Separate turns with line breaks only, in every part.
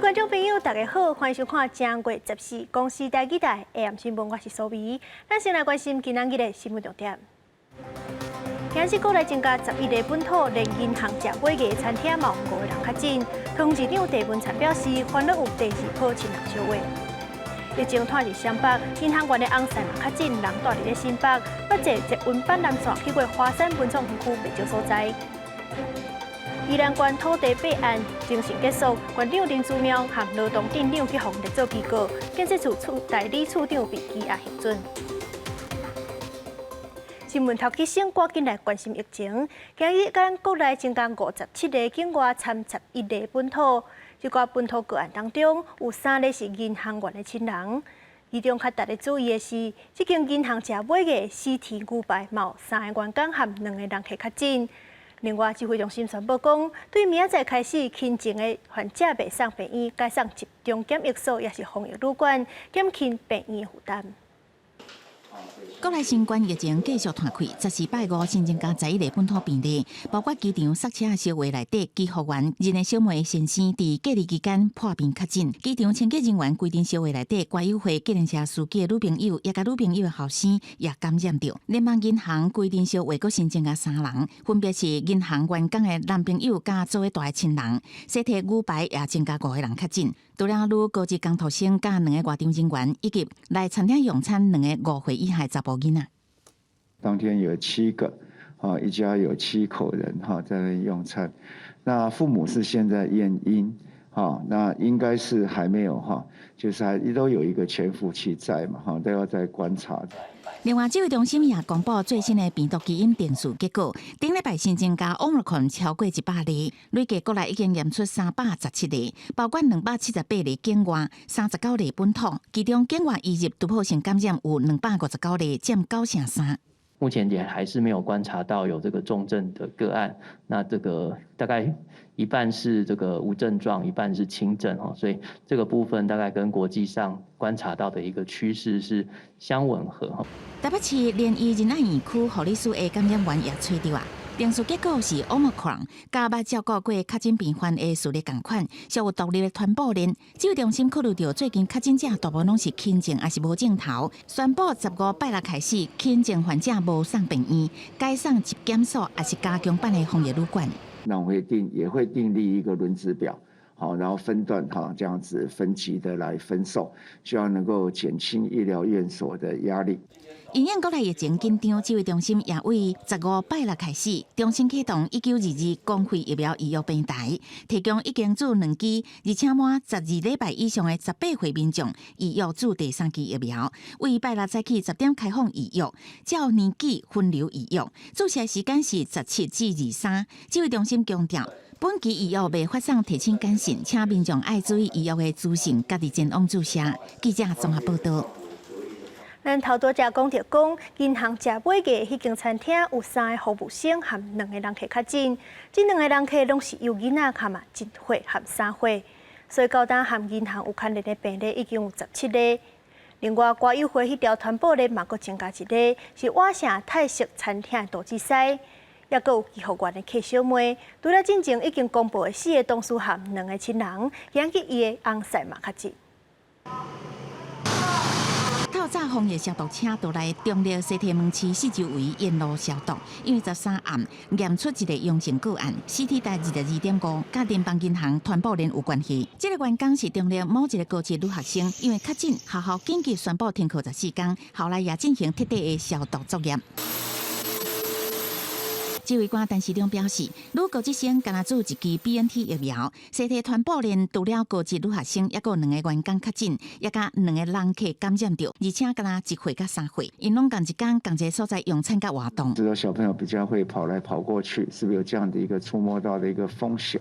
观众朋友，大家好，欢迎收看正月14公司台记台 AM 新闻，我是苏眉。咱先来关心今仔日的新闻重点。今日国内增加11个本土连银行食买嘅餐厅，有5个人确诊。通市长郑文灿表示，欢乐有第2波亲人烧话。疫情拖入湘北，银行员的翁婿嘛确诊，人住伫咧新北，不坐捷运板南线去过华山文创园区袂少所在。宜兰县土地备案正式结束，县长林姿妙和劳动镇长去向列做报告，建设处代理处长被羁押核准。新闻头起先赶紧来关心疫情。今日咱国内增加57个境外参11个本土，这个本土个案当中有3个是银行员的亲人。其中较值得注意的是，这间银行食买的CT牛排有3个员工和2个人客确诊。另外，指挥中心宣布讲，对明仔载开始轻症的患者袂送病院，改送集中检疫所，也是防疫旅馆，减轻病院的负担。
国内新冠疫情继续传开，14拜5新增加11个本土病例，包括机场塞车小话内底机服员认的小妹先生，伫隔离期间破病确诊。机场清洁人员规定小话内底挂友会计程车司机的女朋友，也甲女朋友的后生也感染着。联邦银行规定小话阁新增加3人，分别是银行员工的男朋友甲做伙大的亲人。西体牛排也增加5个人确诊。除了女高级工读生甲2个外场人员，以及来餐厅用餐2个5岁以下查甫囡仔。
当天有7个，一家有7口人在那用餐。那父母是现在验阴，那应该是还没有就是还都有一个潜伏期在嘛，都要再观察。
另外，指挥中心也公布最新的病毒基因定序结果，顶礼拜新增加 Omicron 超过100例，累计国内已经验出317例，包括278例境外，39例本土，其中境外移入突破性感染有259例，占9%。
目前也还是没有观察到有这个重症的个案，那这个大概一半是这个无症状，一半是轻症所以这个部分大概跟国际上观察到的一个趋势是相吻合
台北市联谊仁爱园区护理师的感染源也找到定序结果是 Omicron， 甲捌照顾过确诊病患的数例同款，属有独立的传播链。指挥中心考虑到最近确诊者大部分拢是轻症还是无症头，宣布15拜六开始，轻症患者无送病院，改送集检所还是加强版的防疫旅馆。
那我们也会订立一个轮值表，然后分段这样子分级的来分送，希望能够减轻医疗院所的压力。
因应国内疫情紧张，指挥中心也为15拜六开始，重新启动1922公费疫苗预约平台，提供已经注2剂，而且满12礼拜以上的18岁民众预约注第3剂疫苗。为拜六早起10点开放预约，照年纪分流预约，注射时间是17至23。指挥中心强调，本期预约未发送提醒简讯，请民众爱注意预约的资讯，家己前往注射。记者综合报道。
咱头拄则讲着讲，银行食买嘅迄间餐厅有3个服务生和2个人客确诊，这2个人客拢是幼囡仔，含1岁和3岁，所以到当和银行有牵连的病例已经有17个。另外，歌友会迄条传播链嘛，阁增加1个，是瓦城泰式餐厅的杜志西，也阁有医护员的客小妹。除了进前已经公布的4个同事和2个亲人，今日伊的翁婿嘛确诊。
透早防疫消毒车倒来中立西体门市四周围沿路消毒，因为13暗验出一个阳性个案，CT 值22.5，甲联邦银行传播链有关系。这个员工是中立某一个高级女学生，因为确诊，学校紧急宣布停课14天，后来也进行彻底的消毒作业。指挥官陈时中表示，女高职生敢若注1剂 BNT 疫苗，西体传播链除了高级女学生，也有2个员工确诊，也甲2个人客感染着，而且敢若1岁甲3岁，因拢同一天同一个所在用餐甲活动。
知道小朋友比较会跑来跑过去，是不是有这样的一个触摸到的一个风险？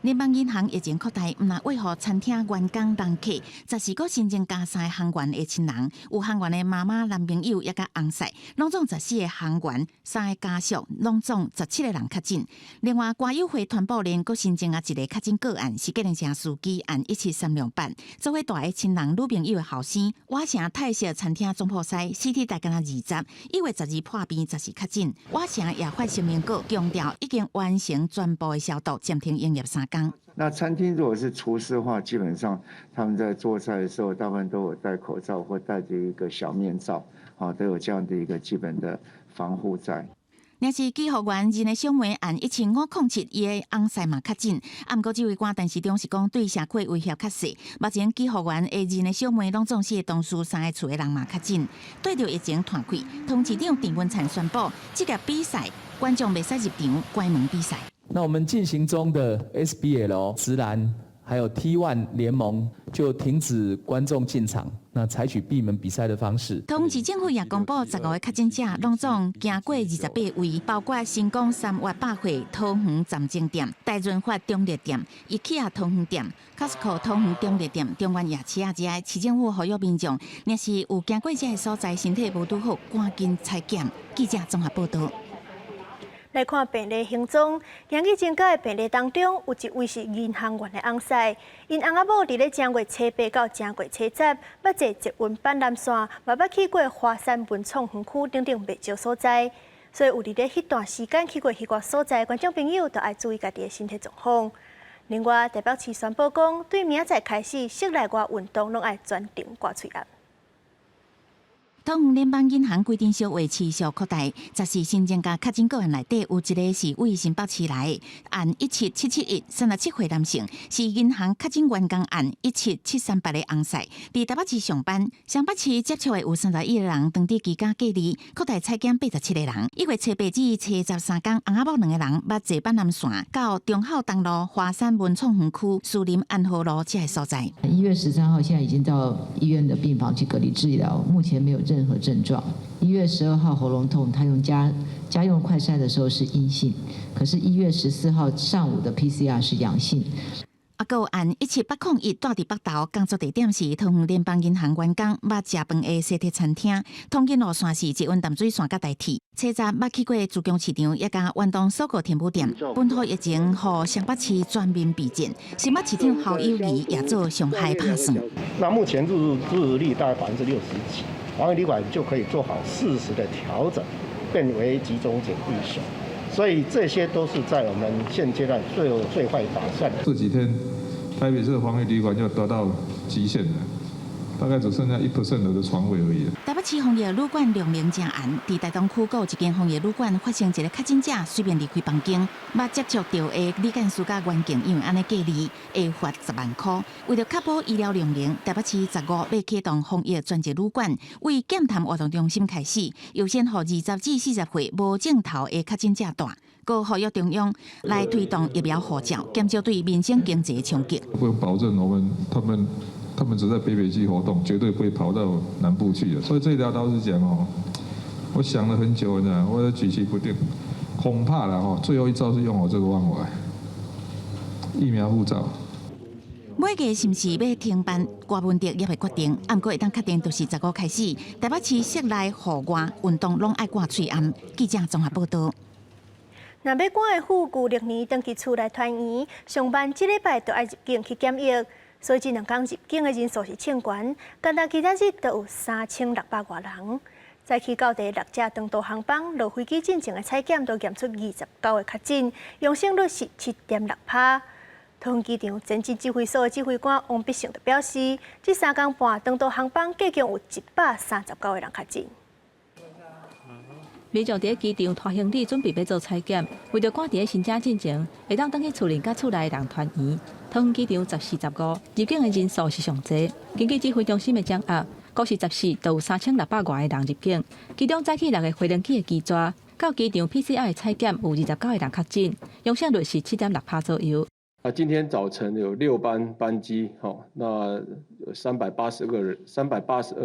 联邦银行疫情扩大，唔但为何餐厅员工人客，14个新增加3个行员的亲人，有行员的妈妈、男朋友也甲翁婿，拢总14个行员，3个家属，拢总17个人确诊。另外，歌友会传播链阁新增1个确诊个案，是计程车司机按17368，做伙大个亲人女朋友的后生，瓦城泰式餐厅总铺师 CT 值敢若20，1月12破病10确诊。瓦城也发声明稿强调，已经完成全部的消毒，暂停营业3天。工。
那餐厅如果是厨师的话，基本上他们在做菜的时候，大部分都有戴口罩或戴着一个小面罩，都有这样的一个基本的防护在。
若是技护员人的小妹按1507，伊的翁婿嘛较紧。啊，毋过这位官陈市长是讲对社会威胁较细。目前技护员的人的小妹拢总是同事3个厝的人嘛较紧。对着疫情断开，通市长郑文灿宣布，这个比赛观众袂使入场，关门比赛。
那我们进行中的 SBL 直男还有 T1 联盟就停止观众进场，那采取闭门比赛的方式。
同市政府也公布15个确诊者，拢总行过28位，包括新港3月百货桃园站正店、大润发中立店、IKEA 桃园店、Costco 桃园中立店、中原夜市啊，这市政府呼吁民众，若是有行过这个所在，身体无拄好，赶紧采检。记者综合报道。
来看病例行踪，今日增加的病例当中，有一位是银行员的翁婿，因翁仔某伫咧正月初8到正月初10，捌坐捷运板南线，嘛捌去过华山文创园区等等袂少所在，所以有伫咧迄段时间去过迄个所在，观众朋友都爱注意家己的身体状况。另外，台北市宣布讲，对明仔载开始，室内外运动拢爱全程挂嘴压。
桃园联邦银行规定小话持续扩大，14新增加确诊个案内底有一个是为新北市来的，按1777137岁男性，是银行确诊员工按17738的翁婿，伫台北市上班。上北市接触的有31个人，当地居家隔离，扩大采检87个人。1月初8至初13天，翁仔某2个人捌坐板南线到中孝东路华山文创园区树林安和路这个所在。
1月13号现在已经到医院的病房去隔离治疗，目前没有任何症状。1月12号喉咙痛，他用家用快筛的时候是阴性，可是1月14号上午的 PCR 是阳性。
还有按17801住伫北投，工作地点是桃园联邦银行员工捌食饭的西铁餐厅。通勤路线是捷运淡水线甲台铁。车站捌去过自强市场，也甲运动搜狗甜补店。本土疫情互上北市全面避战，新北市长侯友宜也做上海打算。
那目前入日率大概60%几，防疫旅馆就可以做好适时的调整，变为集中检疫所。所以这些都是在我们现阶段最坏打算。
这几天台北市的防疫旅馆就达到极限了，大概只剩下1% 的床位而已。
台北市防疫旅馆量名正暗，伫台东区有一间防疫旅馆发生一个确诊者随便离开房间，捌接触到的理干事甲员警因为安尼隔离，会罚10万块。为了确保医疗量能，台北市15要启动防疫专责旅馆，为检谈活动中心开始，优先予20至40岁无症头的确诊者住。各呼吁中央来推动疫苗护照，减少对民生经济的冲击。
不保证他们只在北区活动，绝对不会跑到南部去的。所以这条倒是讲我想了很久呢，我举棋不定，恐怕啦最后一招是用我这个方法，疫苗护照。
每个是毋是要停办，郭文哲也会决定。不过会当确定，就是15开始，台北市室内户外运动拢爱挂嘴暗。记者综合报道。
若要赶的赴旧历年登记厝内团圆，上班这礼拜就爱入境去检疫，所以这2天入境的人数是清悬，简单其他日都有3600多人。早起到第6架长途航班落飞机进前的采检都验出29个确诊，阳性率是7.6%。桃园机场前进指挥所的指挥官王必胜就表示，这3天半长途航班计共有139个人确诊。
民众伫机场拖行李，准备要做采检，为着赶伫申请进前，会当登去厝邻甲厝内的人团圆。桃园机场14、15入境的人数是上侪。根据指挥中心的掌握，估是14都有3600外个人入境，其中早起6个回轮机的机抓，到机场 PCR 的采检有29个人确诊，阳性率是7.6%左右。
今天早晨有6班班机，那有382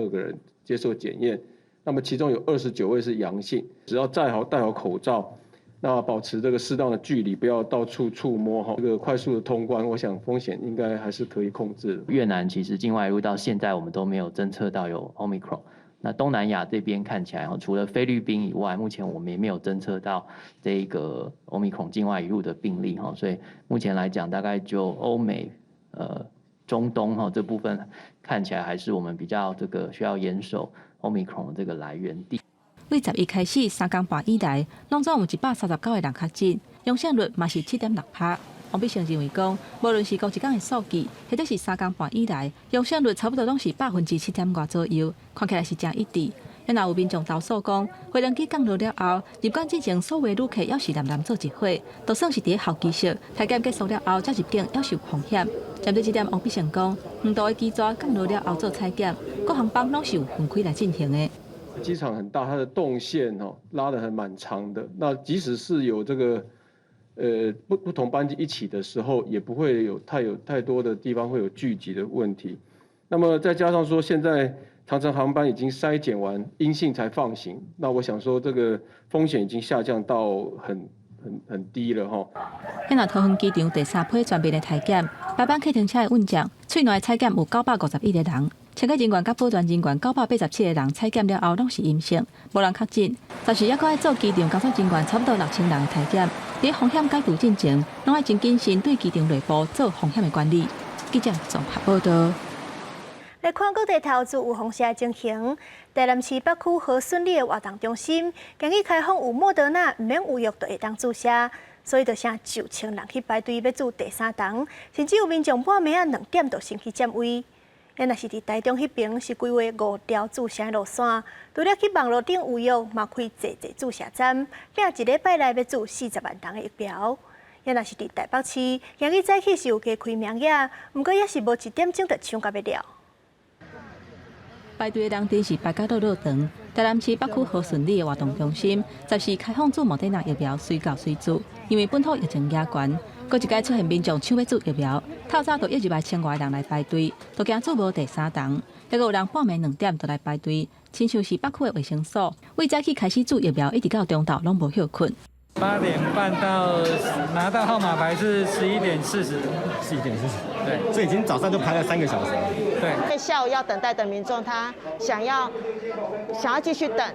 个人接受检验。那么其中有29位是阳性，只要戴好口罩，那保持这个适当的距离，不要到处触摸这个快速的通关，我想风险应该还是可以控制的。
越南其实境外入到现在我们都没有侦测到有 Omicron， 那东南亚这边看起来除了菲律宾以外，目前我们也没有侦测到这个 Omicron 境外移入的病例，所以目前来讲大概就欧美、中东这部分看起来还是我们比较这个需要严守 Omicron 这个来源地。
为11开始3天半以来，拢总有139个人确诊，阳性率嘛是7.6%。王必胜认为讲，无论是过一天的数据，或者是3天半以来，阳性率差不多拢是7%多左右，看起来是真一致。因若有民众投诉讲，飞轮机降落了后，入关之前所有旅客要是南做一回，就算是伫候机室，体检结束了后才入境，要受风险。针对这点，王必胜讲，远道的机抓降落了后做采检，各航班拢是有分开来进行的。
机场很大，它的动线拉得蛮长的。那即使是有这个不同班机一起的时候，也不会有太多的地方会有聚集的问题。那么再加上说现在长程航班已经筛检完阴性才放行，那我想说这个风险已经下降到很低了哈。
因若桃园机场第3批全面的体检，白班客停车的运将，喙内的采检有951个人，清洁人员甲保全人员987个人采检了后拢是阴性，无人确诊。但是还佫爱做机场工作人员差不多6000人的体检，伫风险解除进前，拢爱真谨慎对机场内部做风险的管理。记者综合报道。
来看各地头自有风险情形，台南市北区和顺利的活动中心，今日开放有莫德纳唔免预约就会当注射，所以就成9,000人去排队要注第3档，甚至有民众半暝2点就先去占位。因若是伫台中迄边是规划5条注射路线，除了去网络顶预约，嘛开济注射站，并一礼拜内要注40万档的疫苗。因若是伫台北市，今日早起是有加开名额，不过也是无1点钟就抢到要了。
排队的人真是排甲落长。台南市北区和顺利的活动中心，暂时开放注莫德纳疫苗，随到随注。因为本土疫情压悬，搁一届出现民众抢要注疫苗，透早就一入来1000外人来排队，都惊注无第3档。还有人半暝2点就来排队，亲像是北区的卫生所，为早起开始注疫苗，一直到中昼拢无休困。
8点半到拿到号码牌是11点40，对，所以已经早上就排了3个小时。对，
下午要等待的民众，他想要继续等，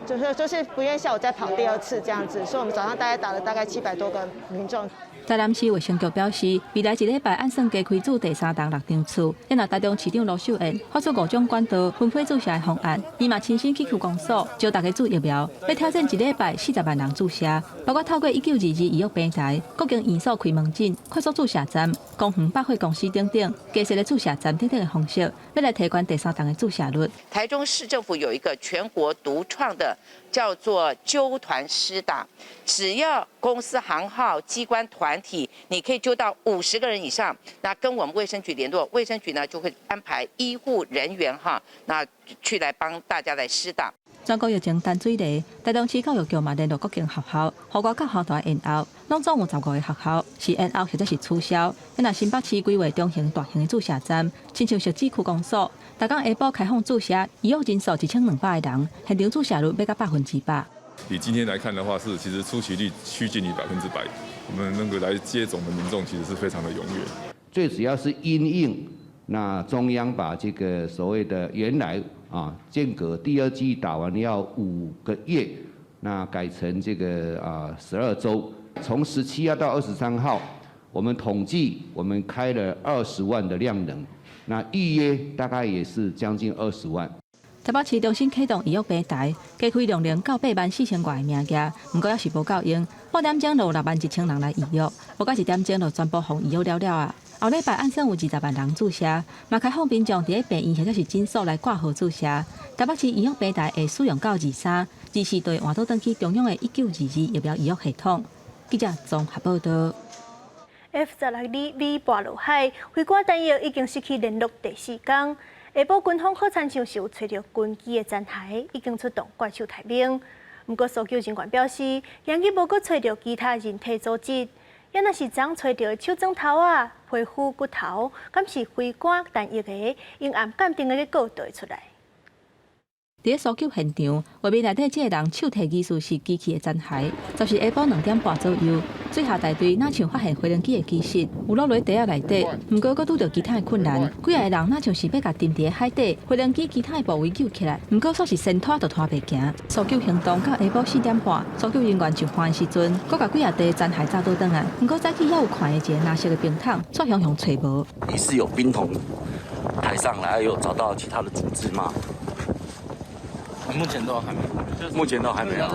就是不愿意下午再跑第2次这样子，所以我们早上大概打了大概700多个民众。
台南市卫生局表示，未来1礼拜按算加开注第3档6张厝。因若台中市长罗秀燕发出5种管道分配注射的方案，伊嘛亲身去区公所招大家注疫苗，要挑战1礼拜40万人注射，包括透过1922医药平台、各间院所开门诊、快速注射站、公园百货公司等等，加设的注射站等等的方式，要来提高第3档的注射率。
台中市政府有一个全国独创的叫做揪团施打，只要公司行号、机关团体，你可以揪到50个人以上，那跟我们卫生局联络，卫生局呢就会安排医护人员那去来帮大家来施打。
全国疫情淡水例，台中市教育局嘛联络各间学校，呼吁各校大延后，拢总有15个学校是延后或者是取消。因若新北市规划中型大型的注射站，亲像石子区公所，大港下晡开放注射，预约人数1200个人，现场注射率要到100%。
以今天来看的话，其实出席率趋近于100%，我们那个来接种的民众其实是非常的踊跃。
最主要是因应那中央把这个所谓的原来间隔第2剂打完要5个月，那改成这个12周，从17号到23号，我们统计我们开了20万的量能，那预约大概也是将近20万。
台北市重新启动医药平台，加开量能到84000外的名额，不过也是无够用。8点钟就有61000人来预约，不过1点钟就全部予预约了啊。后礼拜按算有20万人注射，嘛开放民众伫病院或者是诊所来挂号注射。台北市医药平台会使用到24队换到登记中央的1922疫苗预约系统。记者综合报道。
F-16尾跋落海，飞官单翼已经失去联络第4天。下晡军方考场上是有找到军机的残骸，已经出动怪兽抬兵。不过搜救人员表示，今日无阁找到其他人体组织。要若是昨找到手指头皮肤、骨头，敢是飞官单翼的，因按鉴定的结果就会出来。
伫搜救现场，画面内底这个人手提疑似是机器的残骸，就是下晡2点半左右，水下大队哪像发现飞轮机的机室，有落落地下内底，不过阁拄到其他的困难，几个人哪像是要甲沉伫海底，飞轮机其他的部位救起来，不过煞是先拖就拖袂行。搜救行动到下晡4点半，搜救人员就返的时阵，阁甲几地残骸找倒转来，不过早起也有看的一个蓝色的冰桶，却向找无。
疑似有冰桶抬上来，有找到其他的组织吗？目前都还没有。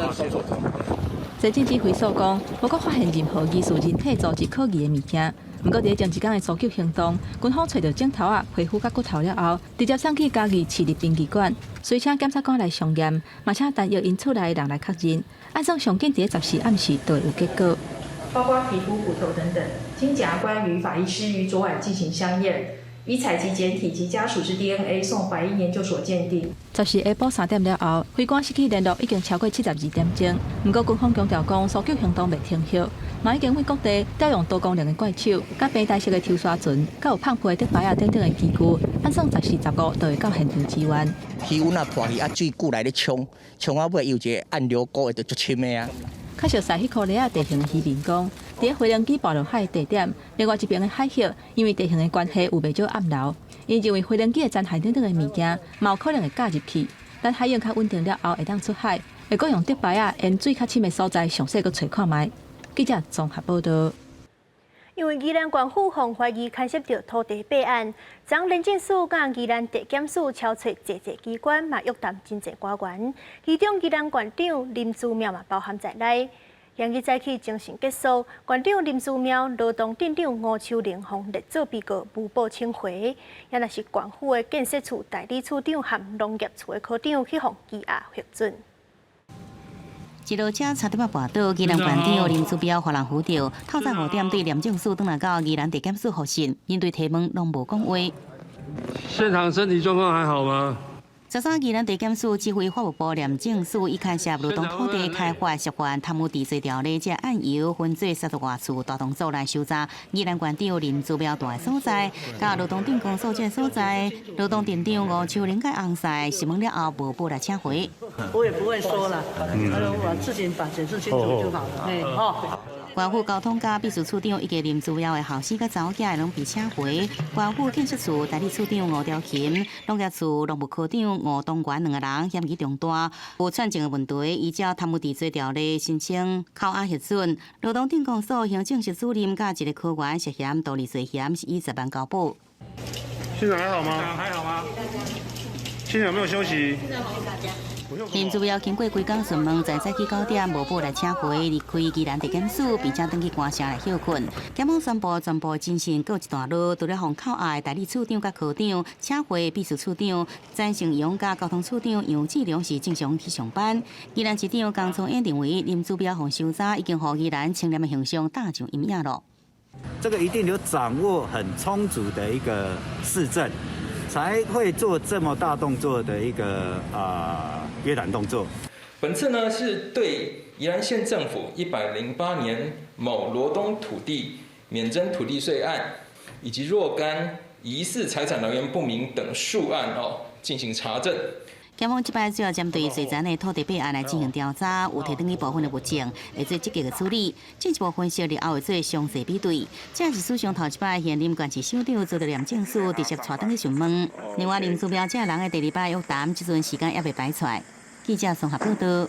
这财政指挥所讲，无阁发现任何疑似人体组织可疑的物件。不过，伫前一天的搜救行动，军方找到镜头啊、皮肤甲骨头了后，直接送去嘉义市立殡仪馆，随请检察官来详验，嘛且单由因厝内人来确认。按照上紧伫14暗时就会有结果。
包括皮肤、骨头等等，经检察官与法医师于昨晚进行相验，已采集检体及家属之 DNA 送法医研究所鉴定。
14下晡3点了后，飞官失去联络已经超过72点钟。不过军方强调讲，搜救行动未停歇，嘛已经为各地调用多功能的怪手、甲平台式的抽沙船、甲有胖皮的白啊等等的器具，按算14、15都会到现场支援。
鱼阮啊破去啊水久来咧冲啊尾有一个暗流沟的就足深的啊。
较熟悉迄颗咧啊地形的渔民讲，伫回龙机暴落海的地点，另外一边的海域，因为地形的关系有袂少暗流，因认为回龙机的残骸等等的物件，嘛有可能会加入去。等海洋较稳定了后，会当出海，会阁用竹排啊沿水较深的所在详细阁找看卖。记者综合报道。
因为宜兰县府防怀疑牵涉到土地弊案，将廉政署甲宜兰地检署敲找侪机关，嘛约谈真侪官员，其中宜兰县长林姿妙嘛包含在内。今日早起精神结束，县长林姿妙、劳动镇长吴秋玲互列做被告无报请回，也若是县府的建设处代理处长和农业处的科长去互羁押核准。
一路车差点跋倒，宜兰县长林姿妙互人扶着，透早5点对廉政署转来到宜兰地检署复讯，面对提问拢无讲话。
现场身体状况还好吗
13宜兰地检署指挥法务部廉政署已牵涉劳动土地开发涉犯贪污治罪条例，这案由分做30多处大动作来收查。宜兰县长林姿妙住的所在，甲劳动镇公所这所在，劳动镇长吴秋玲甲洪赛询问了后无报来请回。
我也不会说了，我自己把解释清楚就好了。哎，好。
县府交通甲秘书处长以及林姿妙的后生甲查某囝拢被请回。县府建设处代理处长吴兆琴、农业处农务科长吴东元2个人嫌疑重大，有串证的问题，依照贪污治罪条例申请扣押核准。劳动镇公所行政室主任甲一个科员涉嫌逃离罪嫌，是20万交保。
现在还好吗？还好吗？现在有没有休息？
林姿妙经过规工询问，在早起9点无报来请回，离开宜兰地检署，并且登去官舍来休困。检方宣布全部进行告一段落，除了互扣押的代理处长甲科长请回秘书处长詹成勇甲交通处长杨志良是正常去上班。宜兰市长江聪燕认为，林姿妙互收查已经互宜兰清廉的形象打上阴影了。
这个一定有掌握很充足的一个市政，才会做这么大动作的一个约谈动作。
本次呢是对宜兰县政府108年某罗东土地免征土地税案，以及若干疑似财产来源不明等数案进行查证。
检方这摆主要针对随前的土地弊案来进行调查，有提登去部分的物证，会做积极的处理。进一步分析了后会做详细比对。这是史上头一摆现任县市首长做到廉政署直接带登去询问。另外，林姿妙这人的第2摆约谈，这阵时间也未排出来。记者综合报道。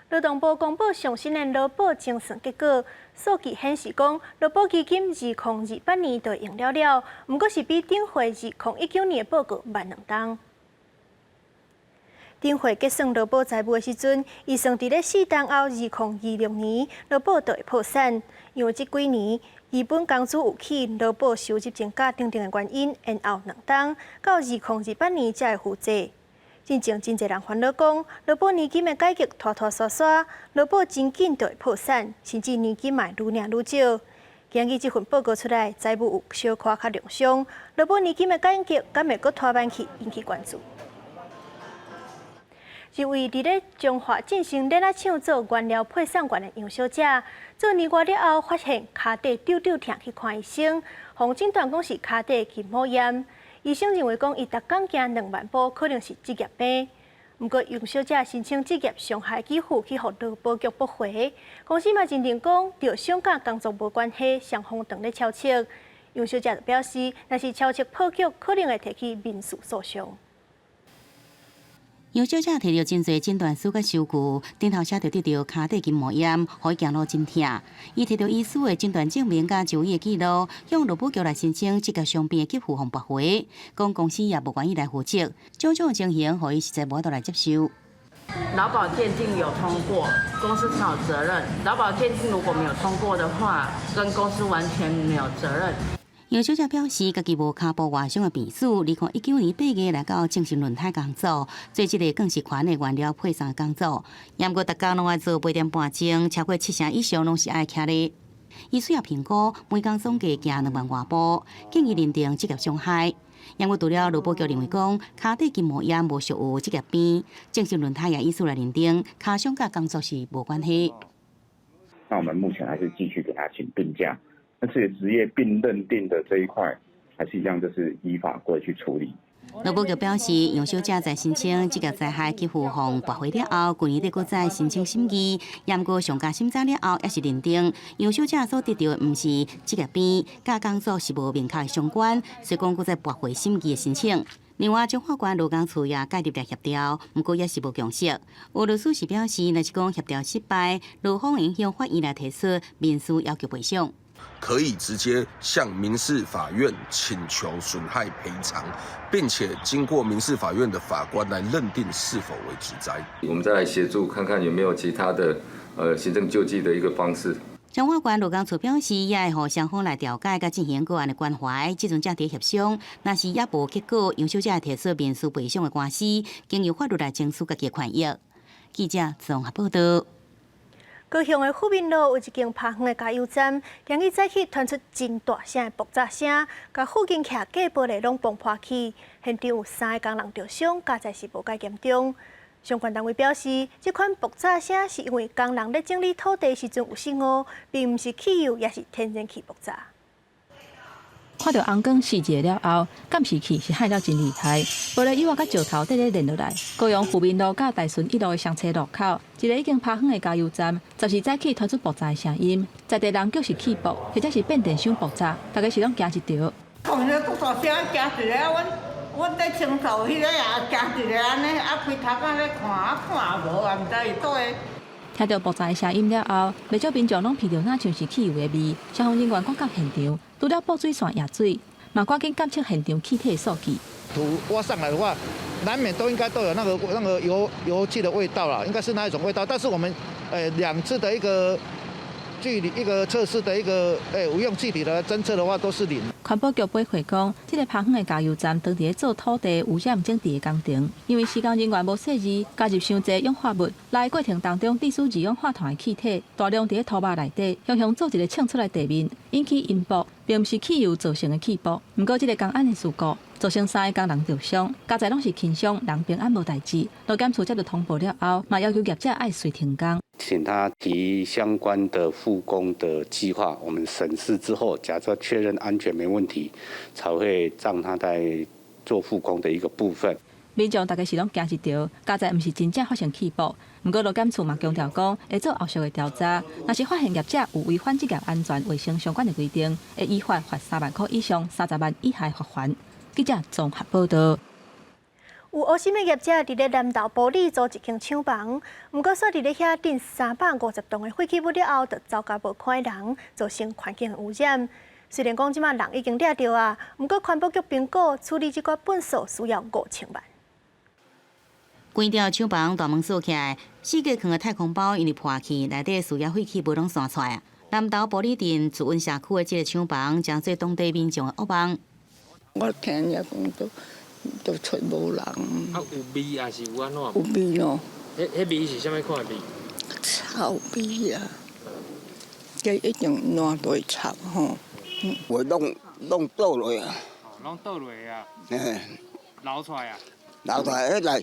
劳动部公布上新的劳保精算结果，数据显示讲，劳保基金2028年就用了，不过是比顶回2019年的报告慢2档。顶回结算劳保财务的时阵，预算伫咧4档后2026年劳保就会破产，因为这几年基本工资有起，劳保收入增加等等的原因，延后2档到2028年才会负债。真侪人烦恼讲，劳保年金的改革拖拖刷刷，劳保真紧就会破产，甚至年金嘛愈领愈少。今日这份报告出来，财务有小可较亮相，劳保年金的改革敢会阁拖慢去，引起关注。一位伫咧中华进行咧抢做原料配送员的杨小姐，做年外了后，发现脚底抖痛去看医生，互诊断讲是脚底筋膜炎。医生认为讲伊逐工行2万步，可能是职业病。不过杨小姐申请职业伤害给付去互劳保局驳回，公司嘛认定讲，着伤甲工作无关系，双方当咧敲测。杨小姐就表示，若是敲测破局，可能会提起民事诉讼。
杨小姐摕到真侪诊断书甲收据，顶头写着得到脚底筋膜炎，互伊行路真痛。伊摕到医师的诊断证明甲就医的记录，向劳保局来申请职业伤病的给付互驳回，讲公司也无愿意来负责，种种情形，互伊实在无法度来接受。
劳保鉴定有通过，公司才有责任；劳保鉴定如果没有通过的话，跟公司完全没有责任。
杨小姐表示，家己无脚步外伤的病史，2019年8月来到正成轮胎工作，做这个更是款的原料配送的工作。不过，大家拢爱做8点半钟，超过7成以上拢是爱徛咧。伊需要评估，每工总计行2万外步，建议认定职业伤害。因为除了劳保局认为讲，脚底筋膜炎无属有职业病，正成轮胎也依序来认定，脚伤甲工作是无关系。
那我们目前还是继续给他请病假。但是职业病认定的这一块，还是一样，就是依法规去处理。
劳保局表示，杨小姐在申请职业灾害给付方驳回了后，去年底搁再申请审议，不过上家审查了后，也是认定杨小姐所得到的不是职业病，甲工作是无明确的相关，所以讲搁再驳回审议的申请。另外，中法官劳工处也介入来协调，不过也是无共识。俄罗斯是表示，若是讲协调失败，劳方会向法院来提出民事要求赔偿。
可以直接向民事法院请求损害赔偿，并且经过民事法院的法官来认定是否为职灾。
我们再来协助看看有没有其他的行政救济的一个方式。
中法官劳工处表示，也会互双方来调解，甲进行个案的关怀，即阵才伫协商。若是也无结果，杨小姐提出民事赔偿的官司，经由法律来争取家己的权益。记者综合报道。
高雄的富民路有一间拍远的加油站，今日早起传出真大声的爆炸声，甲附近徛架玻璃拢崩破去，现场有3个工人受伤，加在是无介严重。相关单位表示，这款爆炸声是因为工人咧整理土地时阵有失误，并不是汽油也是天然气爆炸。
看到红光细节了后，监视器是害了真厉害。为了以外甲石头直连落来，高雄富民路甲大顺1路的上车路口，一个已经拍远的加油站，10时早起传出爆炸的声音，在地人叫是气爆，或者是变电箱爆炸，大家是拢惊一跳。
讲了多大声，惊一个，阮在清扫迄个也惊一个安尼，开头仔咧看无，也毋知伊倒个。
听到爆炸的声音了后，不少民众拢闻到那像是汽油的味。消防人员赶到现场，除了报水线压水，嘛赶紧监测现场气体的数据。
土挖上来的话，难免都应该都有那个油气的味道啦，应该是那一种味道。但是我们2次的一个距离一个测试的一个无用气体的侦测的话都是0。
环保局回馈讲，这个拍远的加油站当伫做土地污染整治的工程，因为施工人员无细致，加入伤侪氧化物，来过程当中滴出二氧化碳的气体，大量伫土壤内底，向向做一个呛出来地面，引起引爆，并不是汽油造成的气爆。不过，这个工案的事故造成3个工人受伤，加在拢是轻伤，人平安无代志。劳检处接到通报了后，嘛要求业者爱随停工。
请他提相关的复工的计划，我们审视之后，假设确认安全没问题，才会让他在做复工的一个部分。
民众大概是拢惊一跳，加在毋是真正发生气爆。不过劳检处嘛强调讲，会做后续的调查，若是发现业者有违反职业安全卫生相关的规定，会依法罚3万块以上30万以下罚款。记者综合报道。
有乌心的业者伫咧南投埔里租一间厂房，不过煞伫咧遐顶350栋的废弃物了后，就走甲无看的人，造成环境污染。虽然讲即马人已经抓到啊，不过环保局评估处理这个粪扫需要5000万。
关掉厂房大门锁起来，4个坑的太空包因为破去，内底需要废弃物拢散出来。南投埔里镇自温社区的这个厂房，将做当地民众的噩梦。
我听人讲都找无人。
啊，有味还是有安怎？
有味咯。
迄味是啥物款的味？
臭味啊！这一种烂堆臭吼。我弄倒落啊。
拢倒落啊。
嘿。
流出来啊。
流出来，迄来，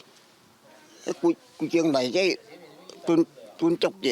规间内底蹲足者。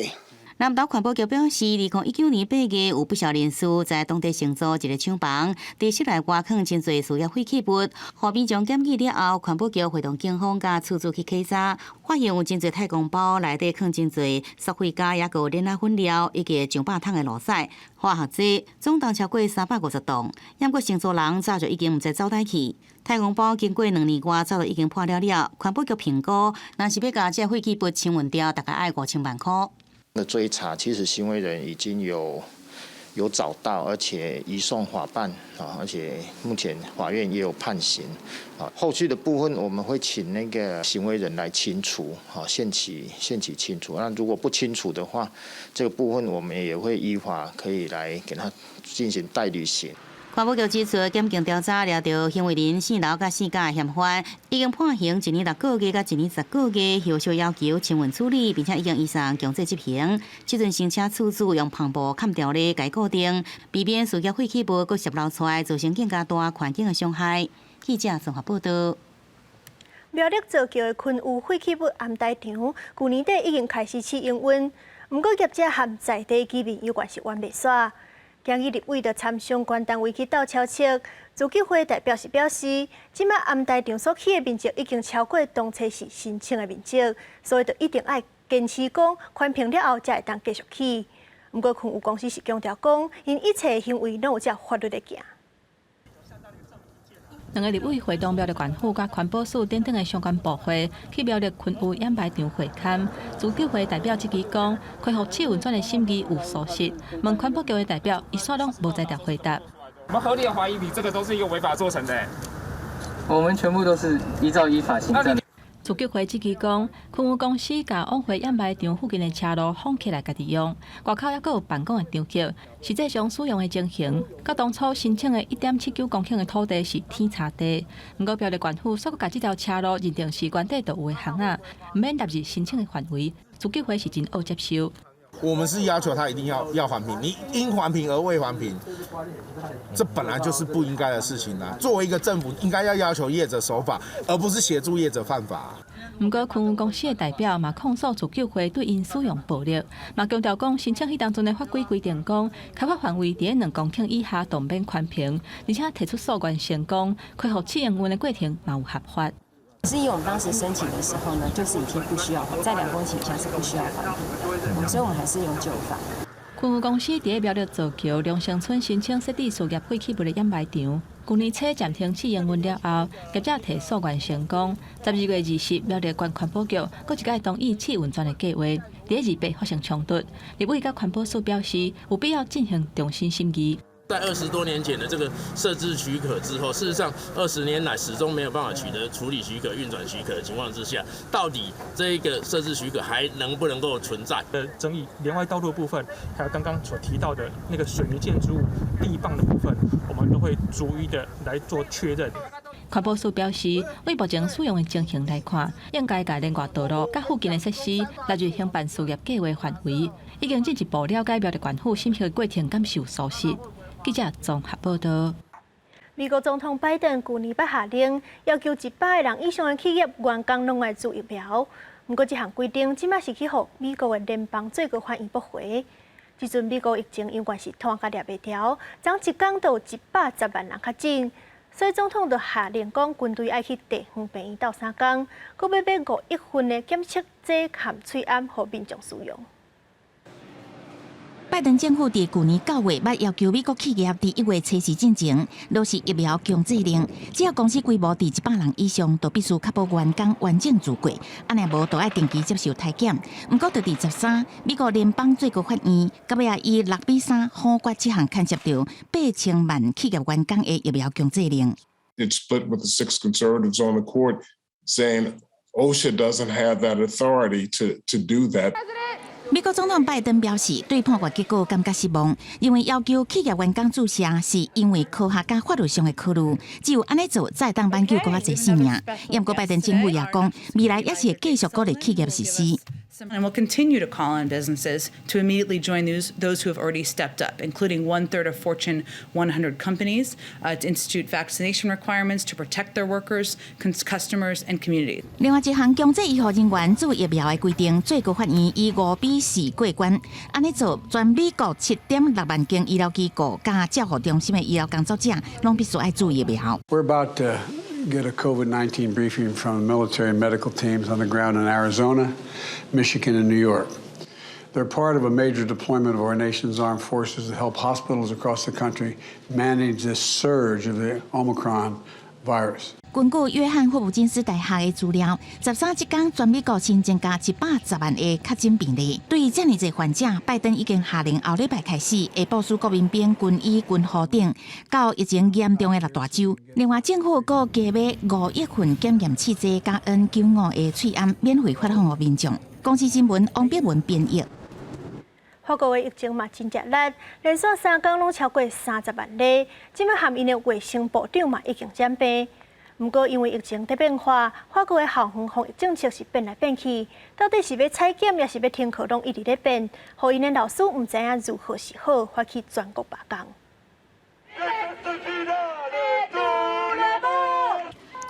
南投环保局表示，2019年8月有不少人士在当地承租一个厂房，地室内挖坑真侪需要废弃物。和民众检举了后，环保局会同警方甲处处去稽查，发现有真侪太空包内底放真侪塑废胶，也有粘粉料，以及上百桶的垃圾、化学剂，总重超过350吨。不过承租人早就已经毋知走歹去。太空包经过2年外，早就已经破了了。环保局评估，若是要甲这废弃物清运掉，大概要5000万块。
的追查，其实行为人已经有
有找到，而且移送法办啊，而且目前法院也有判刑啊。后续的部分我们会请那个行为人来清除啊，限期清除。那如果不清楚的话，这个部分我们也会依法可以来给他进行代履行。
环保局指出，检警调查抓到行为人4楼甲4甲嫌犯，已经判刑1年6个月甲1年10个月，有需要求轻缓处理，并且已经移送强制执行。这阵新车厝主用篷布砍掉咧，该固定，避免事业废弃物搁泄漏出来，造成更加大环境的伤害。记者综合报道。
苗栗造桥的昆有废弃物安台场，去年底已经开始试营运，不过业者和在地居民有关是完袂煞。今日立委就参相关单位去斗超测，自救会代表表示，即马安台场所起的面积已经超过当初时申请的面积，所以就一定要坚持讲宽平了后才会当继续起。不过昆有公司是强调讲，因一切行为拢有照法律的行。
两个立委会同苗栗县府、甲环保署等等的相关部会去苗栗昆有掩埋场会勘。自救会代表即期讲，恢复试运转的审议有疏失，问环保局的代表，伊煞拢无在答回答。
我们合理的怀疑你这个都是一个违法做成的。
我们全部都是依法行政。
自救会即期讲，昆有公司甲往回掩埋场附近的车路封起来家己用，外口还阁有办公的场局，实际上使用的情形，甲当初申请的1.79公顷的土地是天差地。不过苗栗县府煞阁甲这条车路认定是原地就有的巷仔，唔免纳入申请的范围。自救会是真恶接受。
我们是要求他一定要环评，你因环评而未环评，这本来就是不应该的事情啦。作为一个政府，应该要求业者守法，而不是协助业者犯法。
不过，昆有公司的代表嘛控诉自救会对因使用暴力，嘛强调讲申请迄当中的法规规定讲，开发范围伫2公顷以下都免宽平，而且提出诉愿成功，恢复试营运的过程嘛有合法。
是因为我们当时申请的时候呢，就是已经不需要在2公顷以下是不需要环评，所以我们还是用旧法。
昆有公司伫苗栗造桥龙城村申请设置事业废弃物的掩埋场，去年初暂停试营运了后，业者提诉愿成功。12月20日，苗栗县环保局搁一届同意试运转的计划，伫28发生冲突，立委甲环保署表示有必要进行重新审议。
在20多年前的这个设置许可之后，事实上20年来始终没有办法取得处理许可、运转许可的情况之下，到底这个设置许可还能不能够存在？
争议，连外道路部分，还有刚刚所提到的那个水泥建筑物地磅的部分，我们都会逐一的来做确认。
环保署表示，为目前使用的情形来看，应该把连外道路甲附近的设施纳入兴办事业计划范围，已经进一步了解苗栗县府审批的过程敢受疏失。记者综合报道。
美国总统拜登去年捌下令，要求100个人以上的企业员工拢爱注疫苗。不过，这项规定即马是去予美国的联邦最高法院驳回。即阵美国疫情因关是拖甲抓袂牢，昨一天都有110万人确诊，所以总统就下令讲，军队爱去地方病院斗3天，搁要买5亿份的检测剂含喙安，予民众使用。
拜登政府伫去年9月捌要求美国企业伫1月初时进前落实疫苗强制令，只要公司规模伫100人以上，都必须确保员工完整自柜，安尼无就要定期接受体检。不过，就伫13，美国联邦最高法院到尾以6比3否决这项牵涉到8000万企业员工的疫苗强制令。
It split with the 6 conservatives on the court, saying OSHA doesn't have that authority to do that.
美国总统拜登表示，对判决结果感觉失望，因为要求企业员工注射是因为科学甲法律上的考虑，只有安尼做才会当挽救更较侪性命。不过拜登政府也讲，未来也是会继续鼓励企业实施。
And we'll continue to call on businesses to immediately join those who have already stepped up, including 1/3 of Fortune 100 companies, to institute vaccination requirements to protect their workers, customers, and communities.
另外一项强制医护人员注疫苗的规定，最高法院以5比4过关。安尼做，全美国7.6万间医疗机构加照护中心的医疗工作者，拢必须爱注疫苗。
We're about to get a COVID-19 briefing from military and medical teams on the ground in Arizona, Michigan, and New York. They're part of a major deployment of our nation's armed forces to help hospitals across the country manage this surge of the Omicron virus.
根据约翰霍普金斯大学的资料，13这天全美国新增加110万的确诊病例。对于这么多患者，拜登已经下令后礼拜开始，会部署国民兵、军医、军护等到疫情严重的6大州。另外，政府还加买5亿份检验试剂加 N95的喙安，免费发放给民众。公司新闻王碧文编译。
法国的疫情嘛真热烈，连续3天拢超过30万例。今麦含因的卫生部长嘛已经染病。不过，因为疫情在变化，法国的校园防疫政策是变来变去，到底是要采检，也是要停课，拢一直在变，互因的老师唔知影如何是好，发起全国罢工。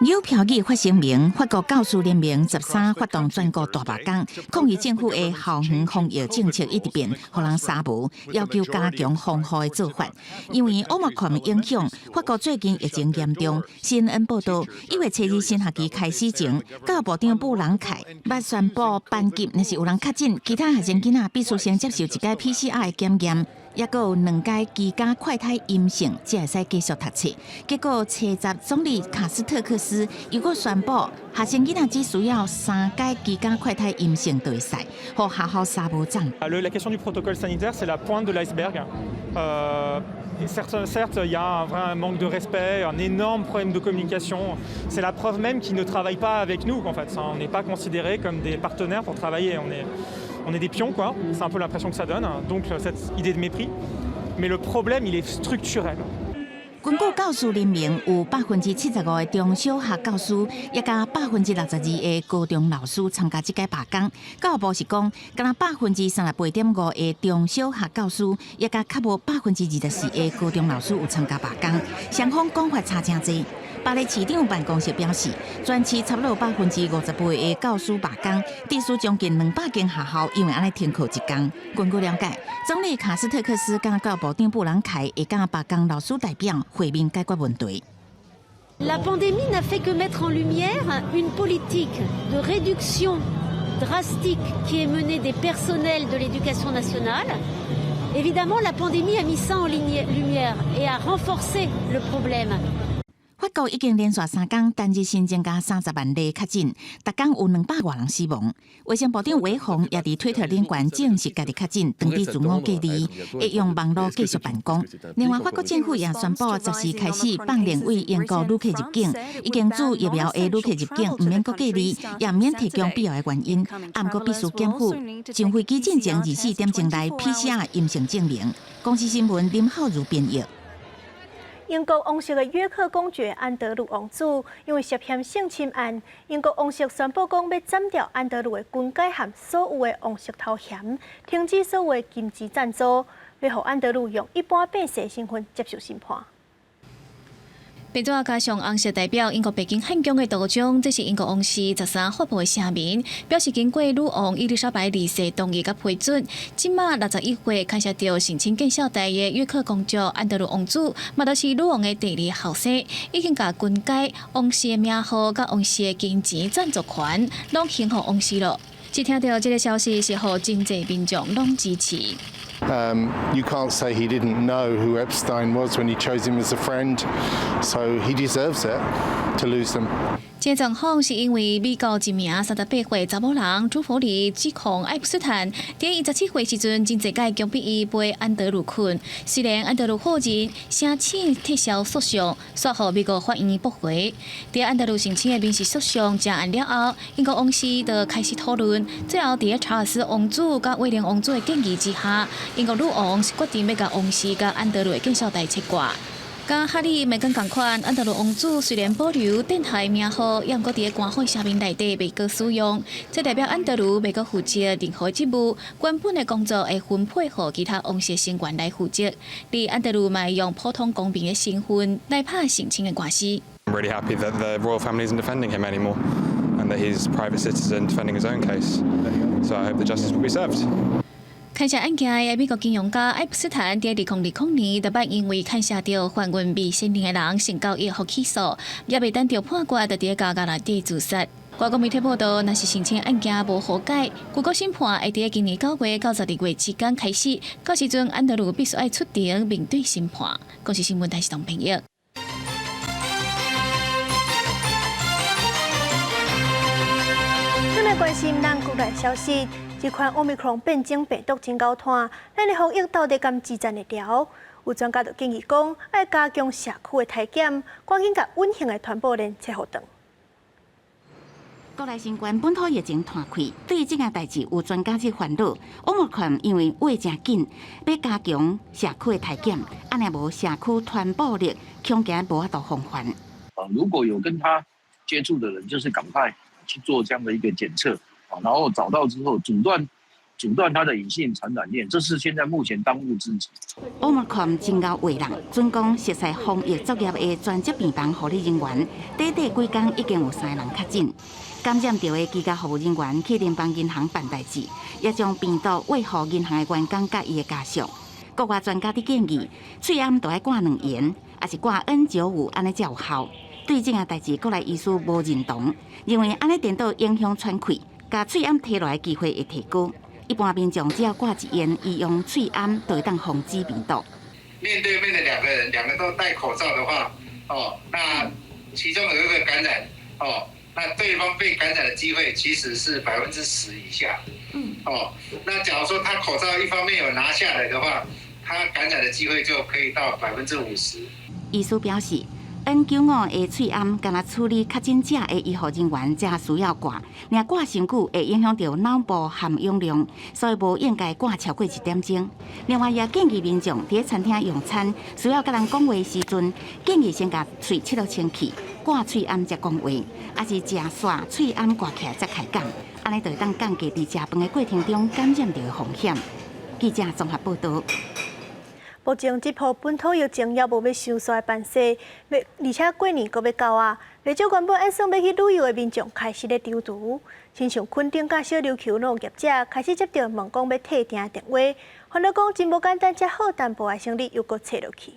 有票议发声明，法国教师联盟13发动全国大罢工，抗议政府的校园防疫政策一直变，互人沙无，要求加强防护的做法。因为奥密克戎影响，法国最近疫情严重。CNN 报道，1月7日新学期开始前，教育部长布朗凯捌宣布班级若是有人确诊，其他学生囡仔必须先接受一届 PCR 的检验。也阁有2届居家快筛阴性，才会使继续读册。结果7日总理卡斯特克斯又阁宣布，学生囡仔只需要3届居家快筛阴性就会使，互学校沙无涨。
La question du protocole sanitaire, c'est la pointe de l'iceberg. Certes, il y a un vrai manque de respect, un énorme problème de communication. C'est la preuve même qu'ils ne travaillent pas avec nous, qu'en fait. On n'est pas considérés comme des partenaires pour travailler. On est des pions, quoi. C'est un peu l'impression que ça donne. Donc cette idée de mépris. Mais le problème, il est structurel.
根据教师联盟，有75%的中小学教师，也加62%的高中老师参加这届罢工。教育部是讲，敢若38.5%的中小学教师，也加较无24%的高中老师有参加罢工。双方讲法差真多。巴黎市长办公室表示，全市差不多58%的教师罢工，地区将近200间学校因为安尼停课1天。根据了解，总理卡斯特克斯甲教育部长布朗凯会甲罢工老师代表会面解决问题。
La pandémie n'a fait que mettre en lumière une politique de réduction drastique qui est menée des personnels de l'éducation nationale. Évidemment, la pandémie a mis ça en lumière et a renforcé le problème.
法国已经连续3天单日新增加30万例确诊，每天有200多人死亡。卫生部长韦鸿也伫推特顶悬证实家己确诊，当地自我隔离，会用网络继续办公。另外，法国政府也宣布10时开始放令为英国旅客入境，已经注疫苗的旅客入境，唔免隔离，也唔免提供必要的原因，不过必须减负上飞机进前24点钟内 PCR 阴性证明。公司新闻林浩如编译。
英国王室的约克公爵安德鲁王子因为涉嫌性侵案，英国王室宣布讲要斩掉安德鲁的军阶和所有的王室头衔，停止所有的金资赞助，要让安德鲁用一般百姓身份接受审判。
被抓加上王室代表英国北京汉宫的道长，这是英国王室13发布的声明，表示经过女王伊丽莎白二世同意甲批准，今麦61岁牵涉到性侵建校代的约克公爵安德鲁王子，嘛就是女王的第2后生，已经甲军阶、王室的名号、甲王室的金钱赞助权，拢献给王室了。一听到这个消息，是互真侪民众拢支持。
You can't say he didn't know who Epstein was when he chose him as a friend, so he deserves it to lose them.
这状况是因为美国一名38岁查某人朱弗里指控爱普斯坦在17岁时阵真侪届强迫伊陪安德鲁困。虽然安德鲁否认，申请撤销诉讼，随后美国法院驳回。在安德鲁申请的民事诉讼正案了后，英国王室就开始讨论。最后在查尔斯王子甲威廉王子的建议之下，英国女王是决定要甲王室甲安德鲁的建校代切割。甲哈利、梅根同款，安德鲁王子虽然保留殿下名号，也毋过伫官方声明内底未过使用。这代表安德鲁未过负责任何职务，原本的工作会分配予其他王室成员来负责。而安德鲁嘛用普通公民的身份来拍性侵的官司。
I'm really happy that the royal family isn't defending him anymore, and that he's a private citizen defending his own case. So I hope the justice will be served.
牵涉案件的美国金融家爱普斯坦在2020年，特别因为牵涉到贩运未成年的人性交易，获起诉，也未等到判决，就伫监狱内底自杀。外国媒体报道，若是性侵案件无和解，最高审判会伫今年9月到12月之间开始，到时阵安德鲁必须要出庭面对审判。公视新闻台是唐平益。
关心咱国内消息，这款奥密克戎变种病毒真够摊，咱的防疫到底敢支撑得了？有专家就建议讲，要加强社区的体检，赶紧把稳定的传播链切好断。
国内新冠本土疫情摊开，对于这件代志，有专家在烦恼。Omicron因为话真紧，要加强社区的体检，安尼无社区传播力，恐惊无法度防范。
如果有跟他接触的人，就是赶快去做这样的一个检测，然后找到之后阻断它的隐性传染链，这是现在目前当务之急。
Omicron 真够为人，准讲熟悉防疫作业的专职病房护理人员，短几天已经有3人确诊。感染到的居家服务人员去联邦银行办代志，也将病毒喂予银行的员工甲伊的家属。国外专家伫建议，喙暗都要挂2盐，也是挂 N95，安尼才有效。对这件代志，国内医师无认同，认为安尼颠倒影响喘气，甲喙暗摕落来机会会提高。一般民众只要挂1盐，医用喙暗就会当防止病毒。
面对面的2个人，2个都戴口罩的话，那其中有一个感染，那对方被感染的机会其实是10%以下。那假如说他口罩一方面有拿下来的话，他感染的机会就可以到50%。
医师表示。N95的喙暗，干那处理确诊者的医护人员才需要挂，若挂伤久会影响到脑部含氧量，所以无应该挂超过1点钟。另外，也建议民众伫餐厅用餐需要甲人讲话时阵，建议先甲喙切到清气，挂喙暗才讲话，还是食煞喙暗挂起来才开讲，安尼就会当降低伫食饭的过程中感染到的风险。记者综合报道。
目前这波本土疫情也无要收煞的办势，而且过年阁要到啊，不少原本按算要去旅游的民众开始咧丢图，亲像垦丁甲小琉球农业者开始接到问讲要退订的电话，烦恼讲真无简单，才好淡薄的生理又阁切落去。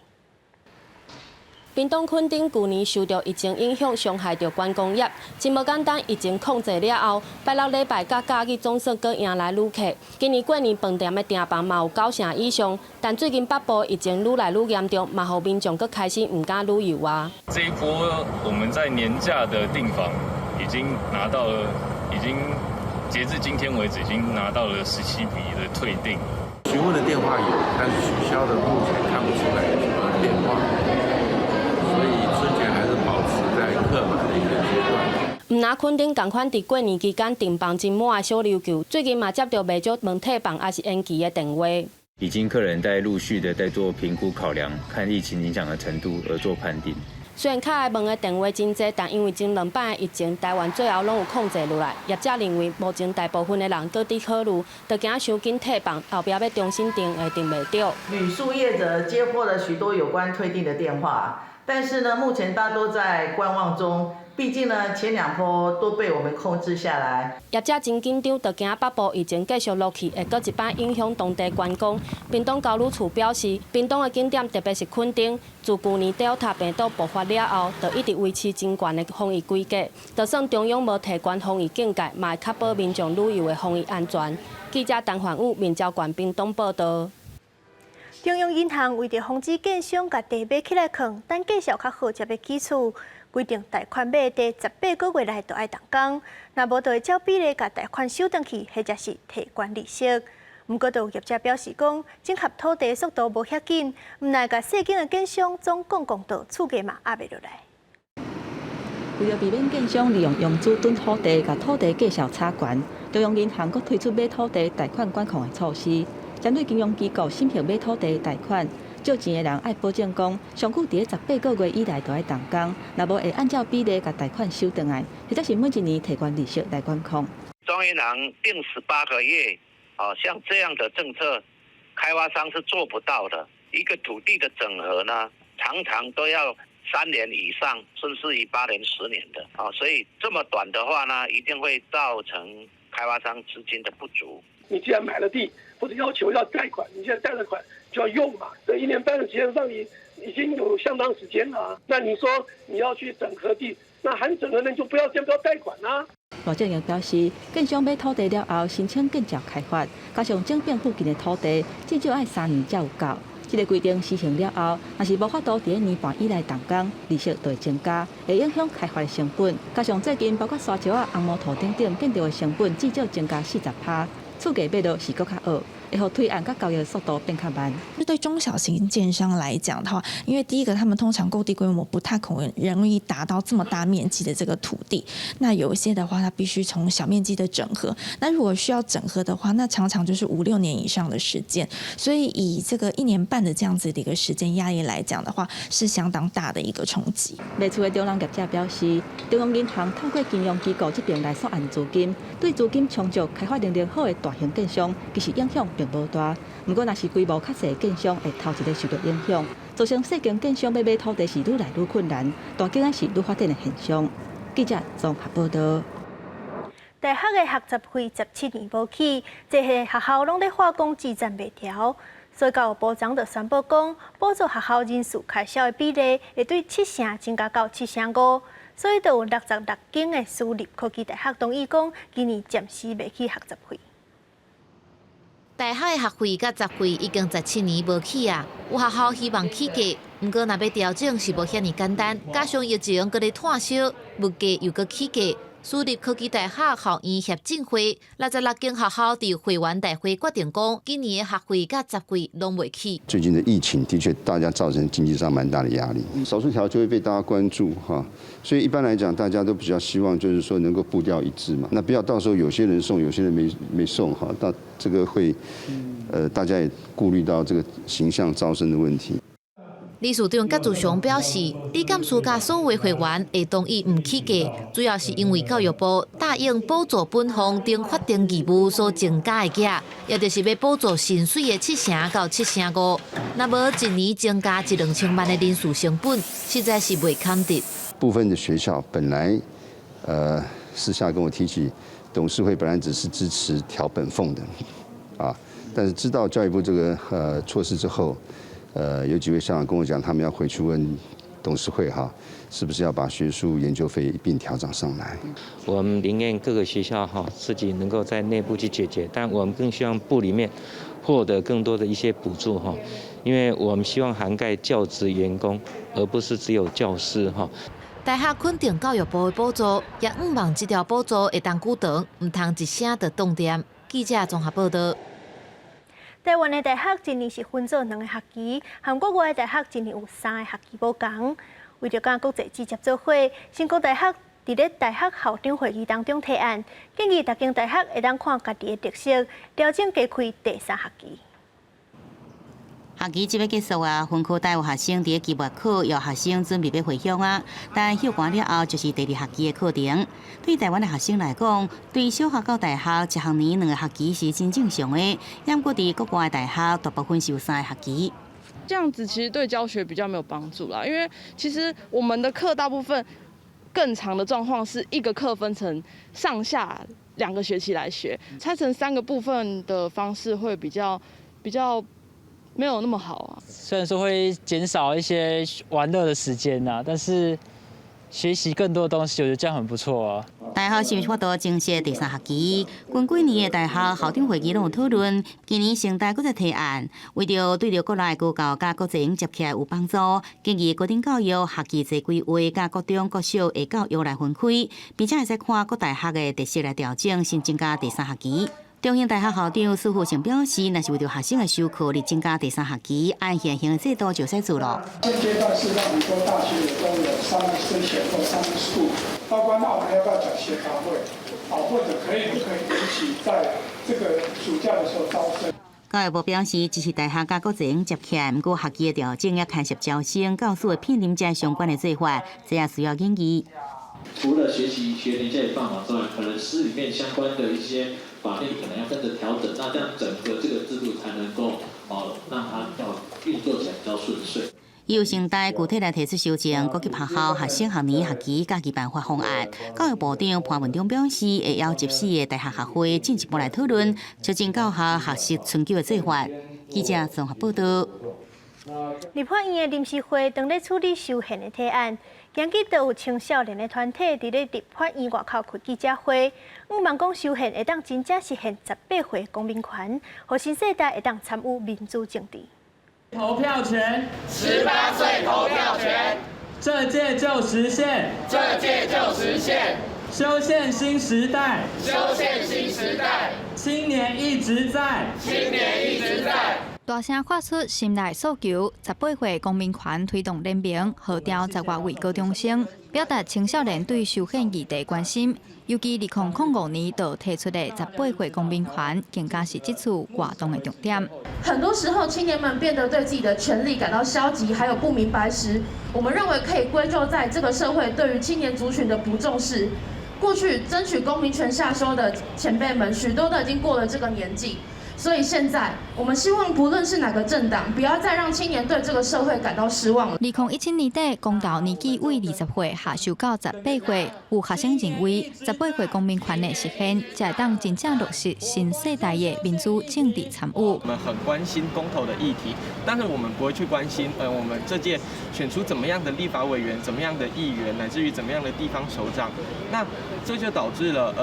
屏东垦丁去年受到疫情影响，伤害到观光业。真无简单，疫情控制了后，拜6礼拜甲假日总算阁迎来旅客。今年过年饭店的订房嘛有9成以上，但最近北部疫情愈来愈严重，嘛互民众阁开始唔敢旅游啊。
这一波我们在年假的订房已经拿到了，截至今天为止已经拿到了17笔的退订。
询问的电话有，但是取消的目前看不出来有什么变化。所以春节还是保持在客满的一个阶段。
唔拿垦丁同款伫过年期间订房真满的小琉球，最近嘛接到未少问退房还是延期的电话。
已经客人在陆续的在做评估考量，看疫情影响的程度而做判定。
虽然卡来问的电话真多，但因为前2摆的疫情，台湾最后拢有控制落来。业者认为，目前大部分的人搁伫考虑，就惊伤紧退房，后壁要重新订会订袂到。
旅宿业者接获了许多有关退订的电话。但是呢，目前大多在观望中，毕竟呢，前2波都被我们控制下来。
业者真紧张，就惊北部疫情继续落去，会搁一摆影响当地观光。屏东交旅处表示，屏东的景点，特别是垦丁，自去年 Delta 病毒爆发了后，就一直维持真悬的防疫规格。就算中央无提悬防疫境界，嘛会确保民众旅游的防疫安全。记者陈焕武、面交县屏东报道。
中央银行为着防止建商甲地买起来藏，等绩效较好才要起厝，规定贷款买地18个月内都要动工，若无就会照比例甲贷款收回去，或者是提悬利息。不过，有业者表示讲，整合土地速度无遐紧，毋奈甲细间的建商总共到厝价嘛压袂落来。
为了避免建商利用用资囤土地，甲土地绩效差悬，中央银行阁推出买土地贷款管控的措施。针对金融机构申请买土地贷款，借钱的人爱保证讲，上久伫18个月以内就要动工，若无会按照比例甲贷款收回来，或者是每1年提悬利息来管控。
中央银行定18个月，像这样的政策，开发商是做不到的。一个土地的整合呢，常常都要3年以上，甚至于8年、10年的所以这么短的话呢，一定会造成开发商资金的不足。
你既然买了地，或者要求要贷款，你现在贷了款就要用嘛。这1年半的时间上，你已经有相当时间了。那你说你要去整合地，那含整合人就先不要贷款啦。
罗正英表示，建商买土地了后，申请建造开发，加上整片附近的土地，至少要3年才有够。这个规定施行了后，若是无法度伫年半以内动工，利息就会增加，会影响开发的成本。加上最近包括沙石啊、红毛土等等建筑的成本至少增加40%，厝价买到是搁较恶。会互推案甲交易的速度变较慢。
对中小型建商来讲的话，因为第一个他们通常购地规模不太容易达到这么大面积的这个土地，那有一些的话，它必须从小面积的整合。那如果需要整合的话，那常常就是5-6年以上的时间。所以以这个1年半的这样子的一个时间压力来讲的话，是相当大的一个冲击。
卖厝的中人业者表示，中央银行透过金融机构这边来缩按资金，对资金充足、开发能力好的大型建商，其实影响并无大。不过，若是规模较细的建商，会头一个受到影响，造成细间建商要买土地是愈来愈困难，大间是愈发展的现象。记者综合报道。
大学的学杂费17年无起，这些学校拢在化工技战袂调，所以教育部长就宣布讲，补助学校人事开销的比例会对7成增加到7.5%，所以就有66间的私立科技大学同意讲，今年暂时袂起学杂费。
大学的学费甲杂费已经17年无起啊，有学校希望起价，不过若要调整是无遐尼简单，加上疫情搁咧炭烧，物价又搁起价。私立科技大学校院协进会66间学校伫会员大会决定讲，今年的学费甲杂费拢袂起。
最近的疫情的确，大家造成经济上蛮大的压力，少数条就会被大家关注哈，所以一般来讲，大家都比较希望就是说能够步调一致嘛，那不要到时候有些人送，有些人没送哈，到这个会大家也顾虑到这个形象招生的问题。
理事长甲自强表示，理监事甲所有会员会同意唔起价，主要是因为教育部答应补助本项等法定义务所增加的价，也就是要补助薪水的7成到7.5%。那无一年增加1-2千万的人事成本，实在是袂堪得。
部分的学校本来私下跟我提起，董事会本来只是支持调本俸的，啊，但是知道教育部这个措施之后。有几位校长跟我讲，他们要回去问董事会哈，是不是要把学术研究费一并调涨上来？
我们宁愿各个学校哈自己能够在内部去解决，但我们更希望部里面获得更多的一些补助哈，因为我们希望涵盖教职员工，而不是只有教师哈。
大学肯定教育部的补助，也希望这条补助会当久长，唔通一声就冻点。记者综合报道。
台湾的大学今年是分做2个学期，韩国外的大学今年有3个学期无同。为着甲国际直接做伙，新国大学伫咧大学校长会议当中提案，建议各间大学会当看家己的特色，调整加开第3学期。
学期即要结束啊，分科大有学生伫咧期末考，有学生准备要回乡啊。但休完了后，就是第2学期的课程。对台湾的学生来讲，对小学到大学一学年2个学期是真正常的。不过伫国外的大学，大部分是有3个学期。
这样子其实对教学比较没有帮助啦，因为其实我们的课大部分更长的状况是一个课分成上下2个学期来学，拆成3个部分的方式会比较没有那么好啊。
虽然说会减少一些玩乐的时间啊，但是学习更多的东西，我觉得这样很不错啊。
大学是法度正式第3学期，近几年的大学校长会议拢有讨论，今年成大搁再提案，为着对着国内高教甲国际迎接起来有帮助，建议高等教育学期制规划甲国中国小的教育来分开，并且会使看各大学的特色来调整，先增加第3学期。中兴大学校长苏富成表示，若是为着学生的授课，而增加第3学期，按现行的制度就使做了。
现阶段是让很多大学也都有summer session或summer school，包括那我们要不要讲协调会，或者可以不可以一起在这个暑假的时候招生？
教育部表示，支持大学甲国际迎接起来，不过学期的调整也牵涉招生、教师的聘任这相关的做法，这也需要研究。
除了学年假也放好之外，可能师里面相关的一些法令可能要跟着调整，那这样整个这个制度才能够让它运作起来比较顺遂。
由成大具体来提出修正各级学校学生学年学期假期办法方案。教育部长潘文忠表示，会邀集4个大学学会进一步来讨论，促进教学学习春秋的做法。记者综合报道。
立法院的临时会当咧处理修宪的提案，今日就有青少年的团体伫咧立法院外口开记者会，希望讲修宪会当真正实现18岁公民权，和新世代会当参与民主政治。
投票权
，18岁投票权，
这届就实现，
这届就实现，
修宪新时代，
修宪新时代，
青年一直在，
青年一直在。
大声发出心内诉求，18岁公民权推动联名号召10多位高中生，表达青少年对修宪议题关心。尤其2005年就提出的18岁公民权，更加是这次活动的重点。
很多时候，青年们变得对自己的权利感到消极，还有不明白时，我们认为可以归咎在这个社会对于青年族群的不重视。过去争取公民权下修的前辈们，许多都已经过了这个年纪。所以现在，我们希望不论是哪个政党，不要再让青年对这个社会感到失望了。
2017年底，公投年纪为20岁下修到18岁，有学生认为18岁公民权的实现，才会当真正落实新世代的民主政治参与。
我们很关心公投的议题，但是我们不会去关心，我们这届选出怎么样的立法委员、怎么样的议员，乃至于怎么样的地方首长。那这就导致了，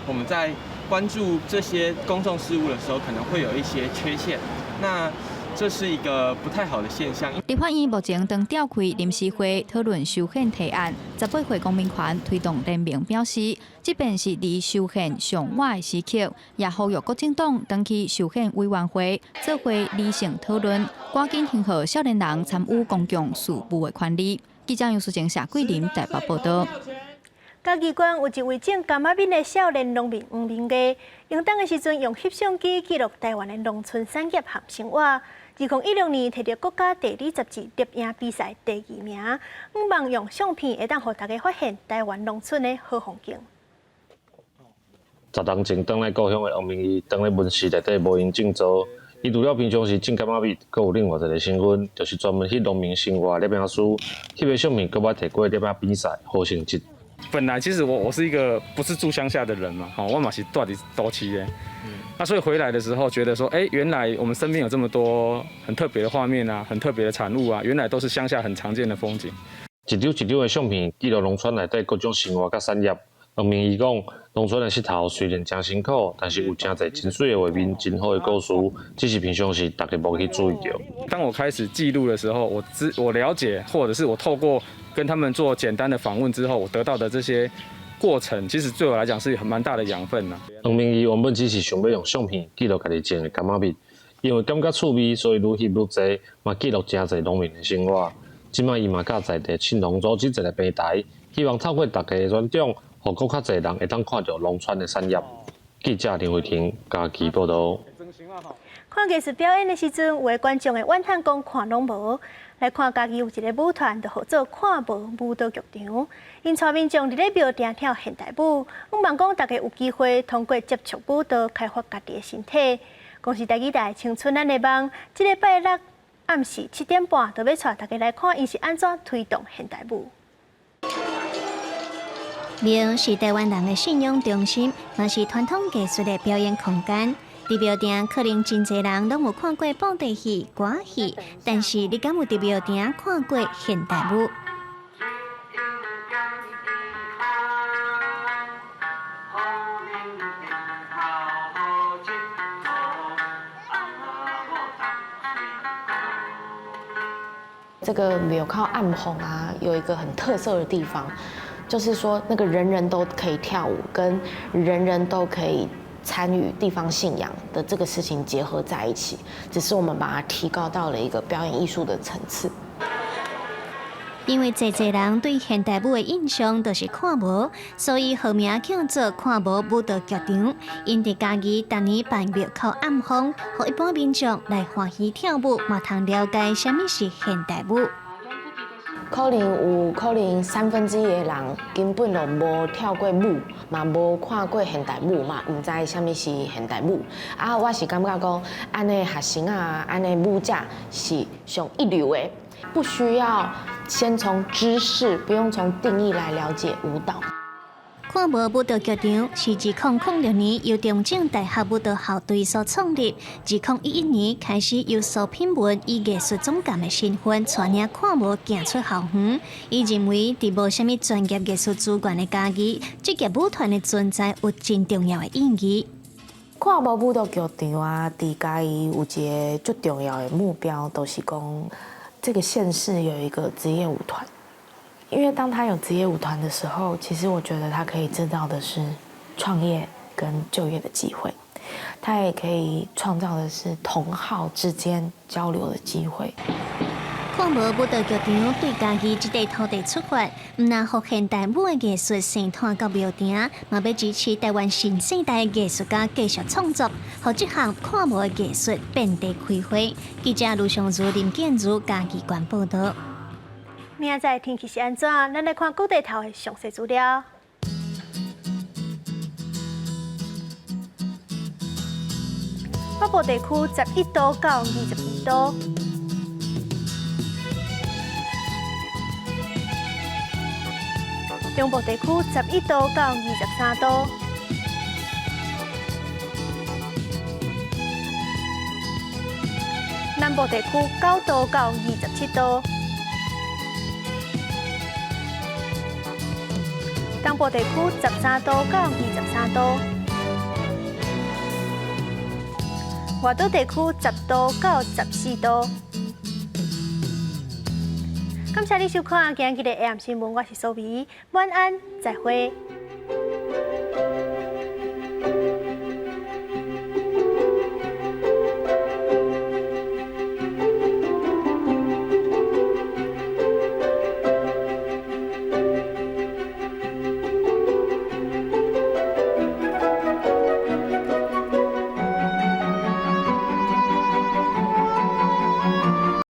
我们在关注这些公众事务的时候，可能会有一些缺陷。那这是一个不太好的现象。
立法院目前正召开临时会讨论修宪提案，18岁公民权推动联名表示，即便是离修宪上晚的时刻，也呼吁各政党登去修宪委员会做伙理性讨论，赶紧庆贺少年人参与公共事务的权利。记者杨淑晴、谢桂林台北报道。
嘉义县有一位种柑仔面的少年农民黄明佳，用当的时阵用翕相机记录台湾的农村产业和生活。2016年摕到国家地理杂志摄影比赛第2名，希望用相片会当让大家发现台湾农村的好风景。
10年前返来故乡的黄明义，当咧文史内底无闲种做。伊除了平常时种柑仔面，阁有另外一个身份，就是专门翕农民生活摄影师。翕的相片阁捌摕过摄影比赛好成绩。
本来其实我是一个不是住乡下的人嘛，我嘛是住在都市的，那所以回来的时候觉得说，原来我们身边有这么多很特别的画面啊，很特别的产物啊，原来都是乡下很常见的风景。
一张一张的相片记录农村内底各种生活甲产业。黄明义讲，农村的石头虽然真辛苦，但是有真侪真水的画面、真好的故事，只是平常时大家无去注意到。
当我开始记录的时候，我了解，或者是我透过跟他们做简单的访问之后，我得到的这些过程，其实对我来讲是蛮大的养分啦。
黄明义原本只是想要用相片记录家己种的柑仔面，因为感觉趣味，所以愈翕愈侪，嘛记录真侪农民的生活。即摆伊嘛甲在地青农组织一个平台，希望透过大家的宣传，让更较侪人会当看到农村的产业。记者林慧婷嘉义报道。
看艺术表演的时阵，有的观众会怨叹讲看拢无。来看嘉义有一个舞团，就号做看无舞蹈剧场。因带民众伫咧庙埕跳现代舞，希望讲大家有机会通过接触舞蹈，开发家己的身体。公视台记者青春咱的梦，这个拜六暗时7点半，就要带大家来看，因是安怎推动现代舞。
庙是台湾人的信仰中心，也是传统艺术的表演空间。伫庙埕可能真侪人拢有看过布袋戏、歌戏，但是你敢有伫庙埕看过现代舞？
这个庙靠暗红啊，有一个很特色的地方，就是说那个人人都可以跳舞，跟人人都可以参与地方信仰的这个事情结合在一起，只是我们把它提高到了一个表演艺术的层次。
因为侪人对现代舞的印象都是看无，所以号名叫做看无舞蹈剧场。因伫嘉义逐年办庙口暗访，互一般民众来欢喜跳舞，嘛通了解什么是现代舞。
可能1/3的人根本就无跳过舞，嘛无看过现代舞，嘛唔知什么是现代舞。我是感觉讲，安尼学生啊，安尼舞者是上一流的，不需要先从知识，不用从定义来了解舞蹈。
看无舞蹈剧场是2006年由中正大学舞蹈校队所创立，2011年开始由苏品文以艺术总监的身份带领看无行出校园。伊认为，伫无虾米专业艺术资源的嘉义，职业舞团的存在有真重要的意义。
看无舞蹈剧场啊，伫家己有一个最重要的目标，都是讲这个县市有一个职业舞团。因为当他有职业舞团的时候，其实我觉得他可以制造的是创业跟就业的机会，他也可以创造的是同好之间交流的机会。
看无舞蹈剧场对家己这块土地出发，唔但互现代舞的艺术生态到庙埕，嘛要支持台湾新世代艺术家继续创作，互这项看无的艺术遍地开花。记者卢尚如、林建如家己关报道。
明仔载天气是安怎？咱来看各地头的详细资料。北部地区11度到22度，中部地区11度到23度，南部地区9度到27度。东部地区13度到23度，外岛地区10度到14度。感谢你收看今日的 AM 新闻，我是苏眉，晚安，再会。